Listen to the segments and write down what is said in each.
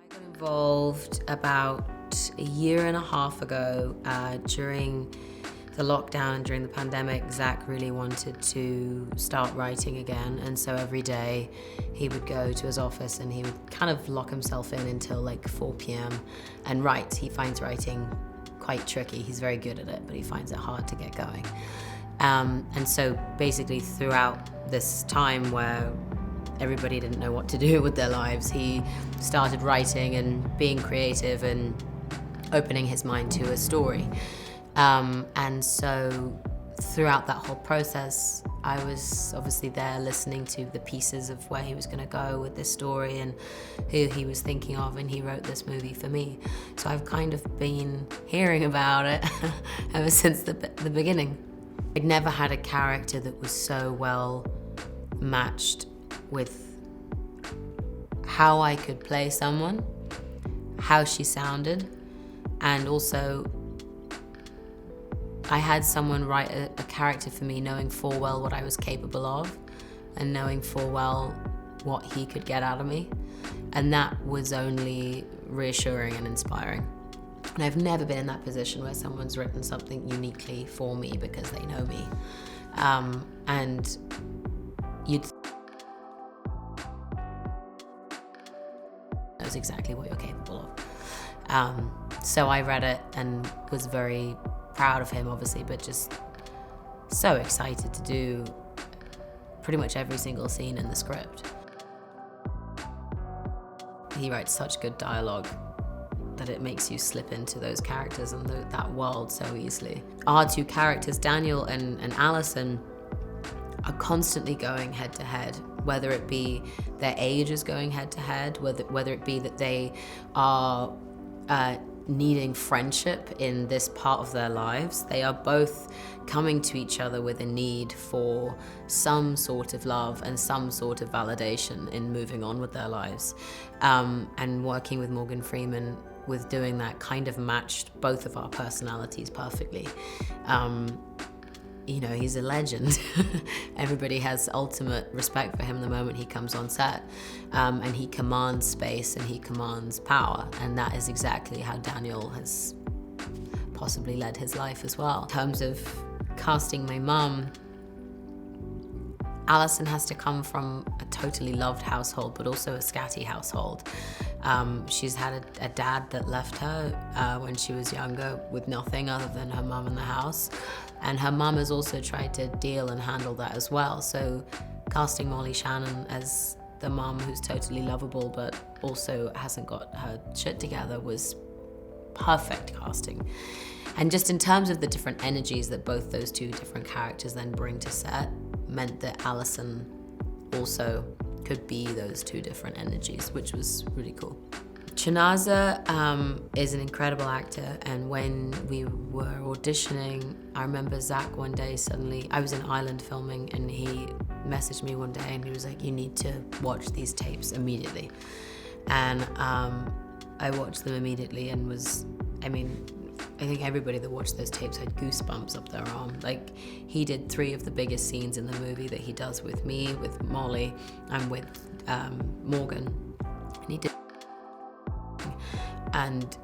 I got involved about a year and a half ago during the lockdown and during the pandemic. Zach really wanted to start writing again, and so every day he would go to his office and he would kind of lock himself in until like 4 p.m. and write. He finds writing quite tricky. He's very good at it, but he finds it hard to get going. And so basically throughout this time where everybody didn't know what to do with their lives, he started writing and being creative and opening his mind to a story. And so throughout that whole process, I was obviously there listening to the pieces of where he was going to go with this story and who he was thinking of, and he wrote this movie for me. So I've kind of been hearing about it ever since the beginning. I'd never had a character that was so well matched with how I could play someone, how she sounded, and also I had someone write a character for me knowing full well what I was capable of and knowing full well what he could get out of me. And that was only reassuring and inspiring. And I've never been in that position where someone's written something uniquely for me because they know me. And you'd knows exactly what you're capable of. So I read it and was very proud of him, obviously, but just so excited to do pretty much every single scene in the script. He writes such good dialogue that it makes you slip into those characters and that world so easily. Our two characters, Daniel and Alison, are constantly going head to head, whether it be their age is going head to head, whether it be that they are needing friendship in this part of their lives. They are both coming to each other with a need for some sort of love and some sort of validation in moving on with their lives. And working with Morgan Freeman with doing that kind of matched both of our personalities perfectly. You know, he's a legend. Everybody has ultimate respect for him the moment he comes on set. And he commands space and he commands power. And that is exactly how Daniel has possibly led his life as well. In terms of casting my mum, Alison has to come from a totally loved household, but also a scatty household. She's had a dad that left her when she was younger with nothing other than her mum in the house. And her mum has also tried to deal and handle that as well. So casting Molly Shannon as the mum who's totally lovable but also hasn't got her shit together was perfect casting. And just in terms of the different energies that both those two different characters then bring to set, meant that Alison also could be those two different energies, which was really cool. Chinaza is an incredible actor, and when we were auditioning, I remember Zach one day suddenly, I was in Ireland filming, and he messaged me one day and he was like, you need to watch these tapes immediately. And I watched them immediately and I think everybody that watched those tapes had goosebumps up their arm. Like, he did 3 of the biggest scenes in the movie that he does with me, with Molly, and with Morgan. And he did, and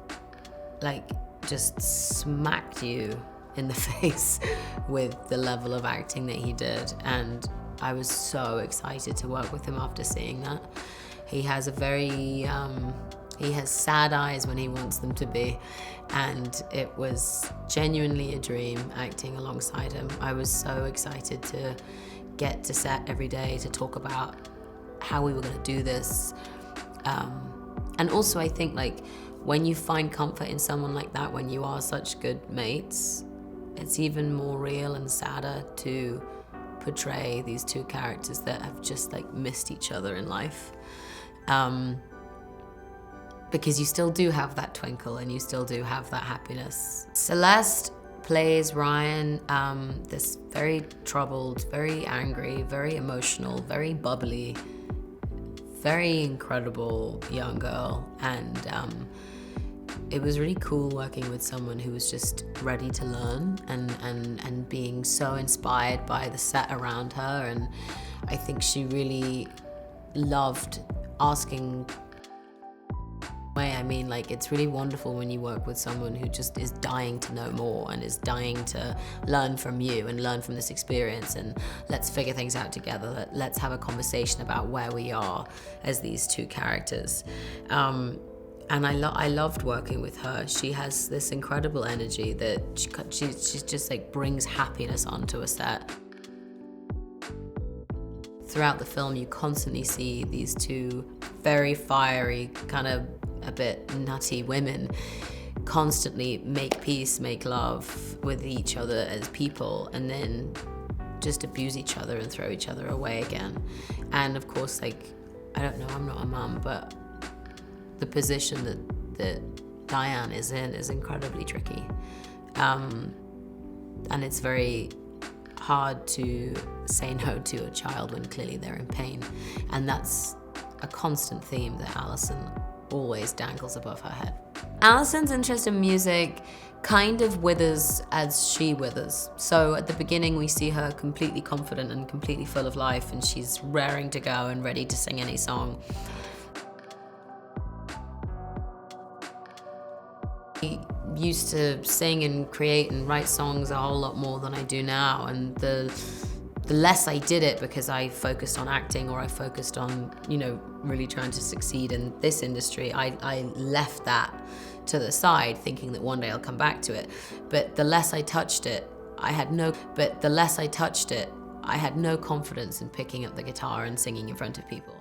like, just smacked you in the face with the level of acting that he did. And I was so excited to work with him after seeing that. He has a very, he has sad eyes when he wants them to be, and it was genuinely a dream acting alongside him. I was so excited to get to set every day to talk about how we were going to do this. And also, I think, like, when you find comfort in someone like that, when you are such good mates, it's even more real and sadder to portray these two characters that have just, like, missed each other in life. Because you still do have that twinkle and you still do have that happiness. Celeste plays Ryan, this very troubled, very angry, very emotional, very bubbly, very incredible young girl. And it was really cool working with someone who was just ready to learn and being so inspired by the set around her. And I think she really loved asking. I mean, like, it's really wonderful when you work with someone who just is dying to know more and is dying to learn from you and learn from this experience, and let's figure things out together. Let's have a conversation about where we are as these two characters. And I loved working with her. She has this incredible energy that she just like brings happiness onto a set. Throughout the film, you constantly see these two very fiery, kind of a bit nutty women constantly make peace, make love with each other as people, and then just abuse each other and throw each other away again. And of course, like, I don't know, I'm not a mum, but the position that Diane is in is incredibly tricky. And it's very hard to say no to a child when clearly they're in pain. And that's a constant theme that Alison always dangles above her head. Alison's interest in music kind of withers as she withers. So at the beginning we see her completely confident and completely full of life, and she's raring to go and ready to sing any song. I used to sing and create and write songs a whole lot more than I do now, and the less I did it because I focused on acting or I focused on, you know, really trying to succeed in this industry, I left that to the side thinking that one day I'll come back to it. But the less I touched it, I had no confidence in picking up the guitar and singing in front of people.